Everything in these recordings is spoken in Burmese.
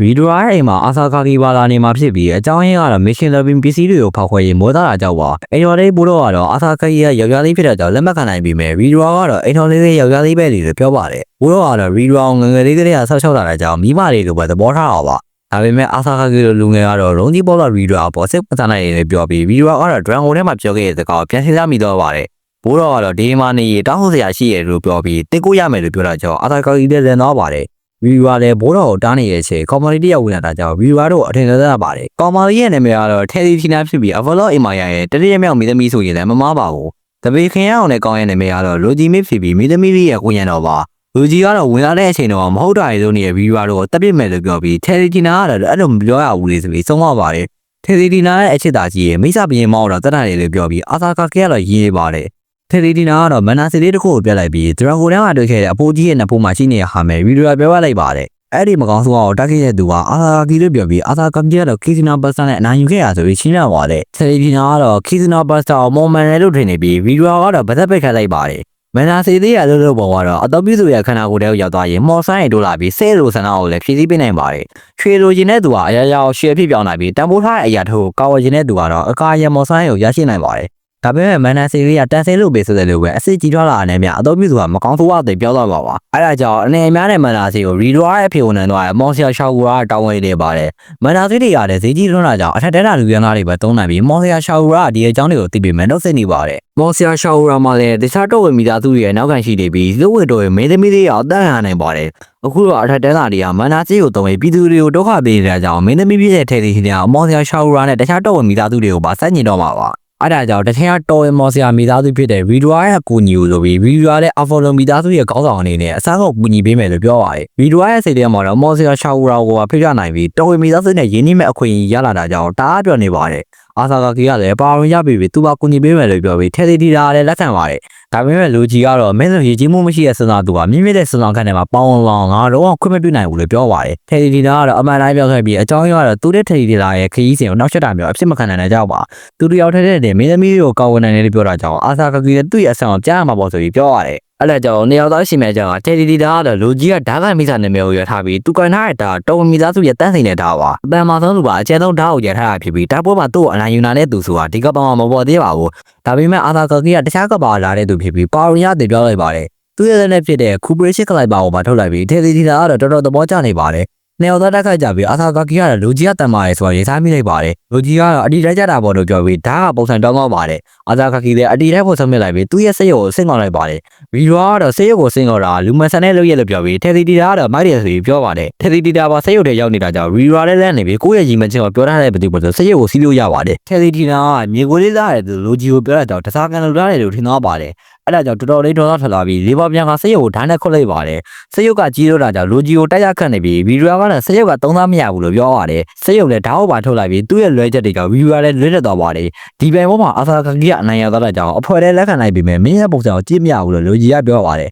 ဗီဒီယိုအိမ်မှာအာဆာကာကီဘာလာနေမှာဖြစ်ပြီးအကြောင်းရင်းကတော့ Mission Loving ပစ္စည်းတွေကိုဖောက်ခွဲရေးမောသားတာကြောင့်ပါအိမ်တော်လေးဘိုးတော်ကတော့အာဆာကာကီရဲ့ယောက်ျားလေးဖြစ်တဲ့ကြောင့်လက်မခံနိုင်ပြီးမြဲဗီဒီယိုကတော့အိမ်တော်လေးရဲ့ယောက်ျားလေးပဲလို့ပြောပါတယ်ဘိုးတော်ကတော့ဗီဒီယိုငငယ်လေးကလေးကဆောက်ရှောက်လာတဲ့ကြောင့်မိမလေးလိုပဲသဘောထားတာပါဒါပေမဲ့အာဆာကာကီလိုလူငယ်ကတော့ရုံးကြီးပေါ်လာဗီဒီယိုအပေါ်စစ်ပသနိုင်နေပြောပြီးဗီဒီယိုကတော့ Dragon ထဲမှာပြောခဲ့တဲ့စကားကိုပြန်စဉ်းစားမိတော့ပါတယ်ဘိုးတော်ကတော့ဒီမှာနေတောင်းဆိုစရာရှိရလို့ပြောပြီးတင်ကိုရမယ်လို့ပြောတာကြောင့်အာဆာကာကီလည်းလည်သွားပါတယ်ဗီဒီယိုလည်းဘိုးတော်ကိုတားနေရဲ့ချိန်ကော်မတီတယောက်ဝင်လာတာကြောင့်ဗီဒီယိုတော့အထင်သာရပါတယ်။ကော်မတီရဲ့နာမည်ကတော့ထဲလီထီနာဖြစ်ပြီးအဗလော့အိမ်မာယာရဲ့တတိယမြောက်မိသမီးဆိုရင်လည်းမမားပါဘူး။တပည့်ခင်ရအောင်နဲ့ကောင်းရဲ့နာမည်ကတော့လိုဂျီမစ်ဖြစ်ပြီးမိသမီးလေးရဲ့ကိုရံတော်ပါ။လူကြီးကတော့ဝင်လာတဲ့အချိန်တော့မဟုတ်တာတွေလို့နေတဲ့ဗီဒီယိုတော့တက်ပြစ်မယ်လို့ပြောပြီးထဲလီထီနာကတော့အဲ့လိုမပြောရဘူးလေဆိုပြီးဆုံးမပါတယ်။ထဲလီထီနာရဲ့အချစ်သားကြီးရဲ့မိစ္ဆာပရင်မောင်းတော့တက်တာလေလို့ပြောပြီးအာသာကာကဲကတော့ရေးနေပါတယ်။ထဲလီတီနာကတော့မန်နာစီလေးတစ်ခုကိုပြလိုက်ပြီးဒရာဂိုတန်းကတွေ့ခဲ့တဲ့အဖိုးကြီးရဲ့နှစ်ဖူးမှာရှိနေတဲ့ဟာမယ်ဗီဒီယိုပြောလိုက်ပါတယ်အဲ့ဒီမကောင်းဆုံးအောင်တက်ခဲ့တဲ့သူကအာသာကီလို့ပြောပြီးအာသာကမ်ကြီးကတော့ခီဇနာဘတ်စတာနဲ့အနိုင်ယူခဲ့ရဆိုပြီးရှင်းပြပါတယ်ထဲလီတီနာကတော့ခီဇနာဘတ်စတာကိုမော်မန်နယ်လို့ထင်နေပြီးဗီဒီယိုကတော့ဗသက်ပိတ်ခတ်လိုက်ပါတယ်မန်နာစီလေးရလို့ပေါ်ကတော့အတော်ပြည့်စုံရခန္ဓာကိုယ်ထဲကိုရောက်သွားရင်မော်ဆိုင်တိုးလာပြီးဆဲလိုဆန္ဒကိုလည်းဖြည့်ဆည်းပေးနိုင်ပါတယ်ရွှေလိုချင်တဲ့သူကအရာရာကိုရှယ်ဖြစ်ပြောင်းလာပြီးတန်ဖိုးထားတဲ့အရာတို့ကိုကာဝယ်ချင်တဲ့သူကတော့အကာရမော်ဆိုင်ကိုရရှိနိုင်ပါတယ်ဒါပေမဲ့မန်နာစီရီကတန်ဆဲလို့ပဲဆိုတယ်လို့ပဲအစ်စ်ကြီးထွားလာတဲ့မြအတော်ပြည့်စုံကမကောင်းဆိုးအသေးပြောတော့ပါအဲ့ဒါကြောင့်အနေအများနဲ့မန်နာစီကိုရီဒွားရဲ့ဖေဝန်နန်တော့မော်ဆီယာရှောက်ကူကတောင်းဝဲနေပါတယ်မန်နာစီတွေကလည်းဈေးကြီးလွန်းလာကြောင့်အထက်တဲတာလူရန်သားတွေပဲသုံးနိုင်ပြီးမော်ဆီယာရှောက်ကူကဒီအကြောင်းတွေကိုသိပြီးမှနှုတ်ဆက်နေပါတယ်မော်ဆီယာရှောက်ကူကမှလည်းတခြားတော့ဝင်မိသားစုတွေရဲ့နောက်ခံရှိနေပြီးလူဝတ်တော်ရဲ့မင်းသမီးတွေရောအသက်ခံနိုင်ပါတယ်အခုတော့အထက်တဲတာတွေကမန်နာစီကိုသုံးပြီးပြည်သူတွေကိုဒုက္ခပေးနေတဲ့ကြောင့်မင်းသမီးပြည့်တဲ့ထဲတွေကနေမော်ဆီယာရှောက်ကူနဲ့တခြားတော့ဝင်မိသားစုတွေကိုပါစက်ညင်တော့မှာပါအဲ့ဒါကြောင့်တထင်ကတော်ဝင်မော်ဆီယာမိသားစုဖြစ်တဲ့ဗီဒီယိုရဲ့ကူညီလို့ပြီးဗီဒီယိုလည်းအဖော်လုံးမိသားစုရဲ့ခေါင်းဆောင်အနေနဲ့အစားကောက်ကူညီပေးမယ်လို့ပြောပါတယ်ဗီဒီယိုရဲ့စိတ်ထဲမှာတော့မော်ဆီယာရှာဝူရာကိုဖိပြနိုင်ပြီးတော်ဝင်မိသားစုနဲ့ရင်းနှီးမဲ့အခွင့်အရေးရလာတာကြောင့်တအားပြောနေပါတယ်အာဆာကာကီကလည်းပါဝင်ရပြီသူပါကူညီပေးမယ်လို့ပြောပြီးထဲတီတီတာလည်းလက်ခံပါတယ်ဒါပေမဲ့လူကြီးကတော့မင်းတို့ရည်ကြီးမှုမရှိတဲ့စဉ်းစားသူကမြင့်မြင့်တဲ့စဉ်းစားခန့်ထဲမှာပေါင်းလောင်ငါတော့ခွင့်မပြုနိုင်ဘူးလို့ပြောပါတယ်ထဲတီတီတာကတော့အမှန်တိုင်းပြောခဲ့ပြီးအကြောင်းရင်းကတော့သူတဲ့ထဲတီတာရဲ့ခရီးစဉ်ကိုနောက်ဆက်တာမျိုးအဖြစ်မခံနိုင်တဲ့ကြောက်ပါသူတယောက်တည်းတဲ့မင်းသမီးကိုကောက်ဝင်နိုင်တယ်လို့ပြောတာကြောင့်အာဆာကာကီလည်းသူ့ရဲ့အဆံကိုကြားရမှာပေါ့ဆိုပြီးပြောရတယ်အဲ့ဒါကြောင့်နေရာသားရှင်မြတ်ကြောင့်ထဲတီတာကတော့လူကြီးကဓာတ်ကမိသားနာမည်ကိုရထားပြီးသူကန်ထားတဲ့ဓာတ်တော်မိသားစုရဲ့တန်းစိန်တဲ့ဓာတ်ပါအပန်မာဆုံးသူကအကျဉ်းဆုံးဓာတ်ကိုရထားတာဖြစ်ပြီးဓာတ်ပွဲမှာသူ့ကိုအနိုင်ယူနိုင်တဲ့သူဆိုတာဒီကပ္ပမှာမပေါ်သေးပါဘူးဒါပေမဲ့အာသာကာကီကတခြားကပ္ပလာတဲ့သူဖြစ်ပြီးပါဝင်ရတည်ပြောလိုက်ပါတယ်သူရဲ့လက်နဲ့ဖြစ်တဲ့ Cooperation ကလိုက်ပါကိုပါထုတ်လိုက်ပြီးထဲတီတာကတော့တော်တော်သဘောကျနေပါတယ်နေရာသားတက်ခတ်ကြပြီးအာသာကာကီကလူကြီးကတန်ပါတယ်ဆိုတော့ရေးသားမိလိုက်ပါတယ်လူကြီးကတော့အတီတိုက်ကြတာပေါ့လို့ပြောပြီးဓာတ်ကပုံစံတောင်းတော့ပါတယ်အာသာကာကီလည်းအတီတိုက်ဖို့ဆုံးမြတ်လိုက်ပြီးသူ့ရဲ့စိတ်ကိုဆင့်ကောင်းလိုက်ပါတယ်ဗီဒီယိုကတော့စိတ်ရုပ်ကိုဆင့်ကောင်းတာလူမဆန်တဲ့လုပ်ရလို့ပြောပြီးထဲတီတာကတော့မိုက်တယ်ဆိုပြီးပြောပါတယ်ထဲတီတာပါစိတ်ရုပ်တွေရောက်နေတာကြောင့်ဗီဒီယိုလည်းလန့်နေပြီးကိုယ့်ရဲ့ရည်မှန်းချက်ကိုပြောထားတဲ့ဘယ်သူပဲဆိုစိတ်ရုပ်ကိုစီးလို့ရပါတယ်ထဲတီတာကမြေကိုလေးသားတဲ့သူလူကြီးကိုပြောတဲ့ကြောင့်တစားကန်လူသားတယ်လို့ထင်သွားပါတယ်အဲ့ဒါကြောင့်တော်တော်လေးဒေါသထွက်လာပြီးလေးပါပြန်ကစိတ်ရုပ်ကိုဓာတ်နဲ့ခွတ်လိုက်ပါတယ်စိတ်ရုပ်ကကြီးလို့တာကြောင့်လူကြီးကိုတိုက်ရခတ်နေပြီးဗီဒီယိုကလည်းစိတ်ရုပ်ကသုံးသားမရဘူးလို့ပြောပါတယ်စိတ်ရုပ်လည်းဓာတ်ကိုပါထုတ်လိုက်ပြီးသူ့ရဲ့လွဲချက်တွေကြောင့်ဗီဒီယိုကလည်းလွဲတက်သွားပါတယ်ဒီပိုင်ပေါ်မှာအာသာကာကီကအနိုင်ရသွားတဲ့ကြောင့်အဖွဲလည်းလက်ခံနိုင်ပြီးမင်းရဲ့ပုံစံကိုကြည့်မရဘူးလို့လူကြီးကပြောပါတယ်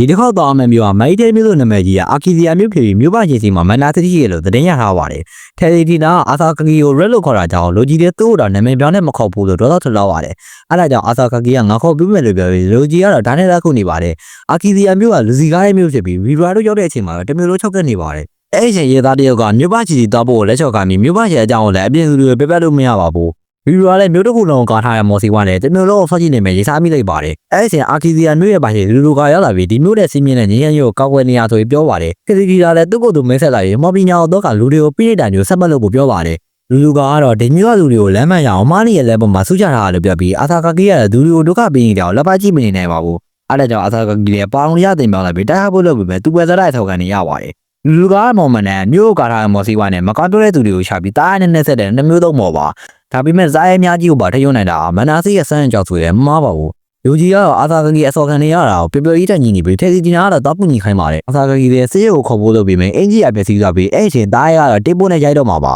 ဒီတစ်ခေါက်တော့အမေမျိုးကမိုက်တဲမျိုးလိုနာမည်ကြီးကအာကီဇီယာမျိုးဖြစ်ပြီးမျိုးပချင်းစီမှာမန်နာသတိရလို့သတင်းရထားပါတယ်ထဲလီတီနာအာသာကာကီကိုရက်လို့ခေါ်တာကြောင့်လူကြီးတဲ့သူ့တော့နာမည်ပြောင်းနဲ့မခေါ်ဘူးလို့ဒေါသထွက်လာပါတယ်အဲ့ဒါကြောင့်အာသာကာကီကငါခေါ်ပြီးမယ်လို့ပြောပြီးလူကြီးကတော့ဓာတ်နဲ့လက်ခုနေပါတယ်အာကီဇီယာမျိုးကလူစီကားရဲ့မျိုးဖြစ်ပြီးဗီဒီယိုတို့ရောက်တဲ့အချိန်မှာတမျိုးလုံးချုပ်ကနေပါတယ်အဲ့ဒီအချိန်ရေသားတယောက်ကမျိုးပချင်းစီတောက်ဖို့လက်ချော်ကမိမျိုးပချင်းအကြောင်းကိုလည်းအပြင်သူတွေပြတ်လို့မရပါဘူးဗီဒီယိုလည်းမျိုးတစ်ခုလုံးကာထားရမော်စီဝါနဲ့တမျိုးလုံးဆော့ကြည့်နေမယ်ရေးစားမိလိုက်ပါတယ်အဲ့ဒီအချိန်အာကီဇီယာမျိုးရဲ့ပိုင်းလူလူကရောက်လာပြီးဒီမျိုးနဲ့စီးမြင့်တဲ့ငင်းရန်ရုပ်ကောက်ွယ်နေရဆိုပြီးပြောပါတယ်ခရီးကြီးကလည်းသူ့ကိုယ်သူမဲဆက်လာပြီးမော်ပီညာတော့ကလူတွေကိုပြိနေတာမျိုးဆက်မလို့ပြောပါတယ်လူလူကတော့ဒီမျိုးလူတွေကိုလမ်းမှန်ရအောင်မားနီရဲ့လက်ပေါ်မှာဆူချထားတာလို့ပြောပြီးအာသာကာကီကလည်းလူတွေကိုဒုက္ခပေးနေတယ်လက်ပါကြည့်မနေနိုင်ပါဘူးအဲ့ဒါကြောင့်အာသာကာကီလည်းပေါင်ရတင်ပြောင်းလာပြီးတိုက်ဖို့လုပ်ပြီးပဲသူပဲစတဲ့ထောက်ခံနေရပါတယ်လူလူကမော်မန်နဲ့မျိုးကာထားမော်စီဝါနဲ့မကားပြောတဲ့သူတွေကိုရှာပြီးတားနဲ့ဆက်တဲ့နှမျိုးသုံးမော်ပါဒါပေမဲ့ဇာရဲအများကြီးကိုပါထရွနိုင်တာမန်နာစီရဲ့စမ်းကြောက်ဆိုရဲမမားပါဘူးလူကြီးကတော့အာသာကာကီအစော်ခံနေရတာကိုပျော်ပျော်ကြီးတက်ညီနေပြီးထဲစီတီနာကတော့တောက်ပူညီခိုင်းပါတယ်အာသာကာကီလည်းဆေးရုံကိုခေါ်ဖို့လုပ်ပြီးမယ်အင်ဂျီအပျက်စီးသွားပြီးအဲ့အချိန်တားရကတော့တေးပိုးနဲ့ရိုက်တော့မှာပါ